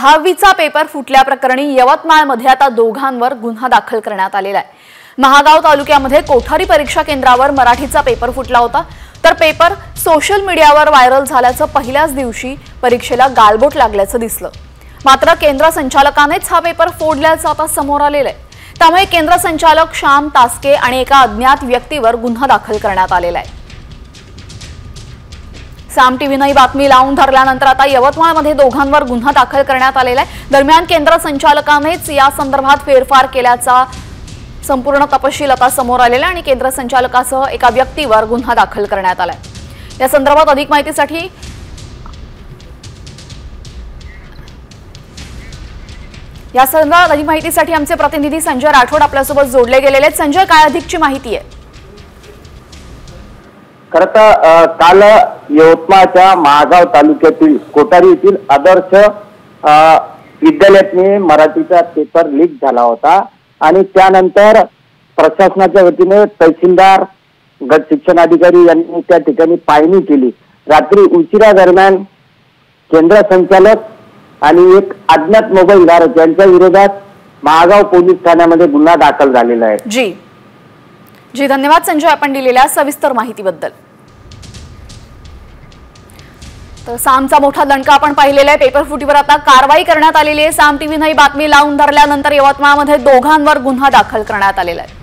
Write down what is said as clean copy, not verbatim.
10वीचा paper फुटल्याप्रकरणी यवतमाळमध्ये आता दोघांवर गुन्हा दाखल करण्यात आलेला आहे। महागाव तालुक्यामध्ये कोठारी परीक्षा केंद्रावर मराठीचा पेपर फुटला होता, तर पेपर सोशल मीडियावर व्हायरल झाल्याचं पहिल्याच दिवशी परीक्षेला गालबोट लागल्याचं दिसलं। मात्र केंद्र संचालकानेच हा पेपर फोडल्याचं आता समोर आलेलं आहे। त्यामुळे केंद्र संचालक श्याम तास्के आणि एका अज्ञात व्यक्तीवर गुन्हा दाखल करण्यात आलेला आहे। साम टीव्हीने ही बातमी लावून धरल्यानंतर आता यवतमाळमध्ये दोघांवर गुन्हा दाखल करण्यात आलेला आहे। दरम्यान केंद्र संचालकानेच या संदर्भात फेरफार केल्याचा संपूर्ण तपशील आता समोर आलेला आणि केंद्र संचालकासह एका व्यक्तीवर गुन्हा दाखल करण्यात आलाय। या संदर्भात अधिक माहितीसाठी आमचे प्रतिनिधी संजय राठोड आपल्यासोबत जोडले गेलेले आहेत। संजय, काय अधिकची माहिती आहे? खरं तर काल यवतमाळच्या महागाव तालुक्यातील कोठारी येथील आदर्श विद्यालयातून मराठीचा पेपर लीक झाला होता आणि त्यानंतर प्रशासनाच्या वतीने तहसीलदार, गट शिक्षणाधिकारी यांनी त्या ठिकाणी पाहणी केली। रात्री उशिरा दरम्यान केंद्र संचालक आणि एक अज्ञात मोबाईलधारक यांच्या विरोधात महागाव पोलीस ठाण्यामध्ये गुन्हा दाखल झालेला आहे। जी धन्यवाद संजय, आपण दिलेल्या सविस्तर माहितीबद्दल। तर सामचा मोठा दणका आपण पाहिलेला आहे। पेपर फुटीवर आता कारवाई करण्यात आलेली आहे। साम टीव्हीने ही बातमी लावून धरल्यानंतर यवतमाळमध्ये दोघांवर गुन्हा दाखल करण्यात आलेला आहे।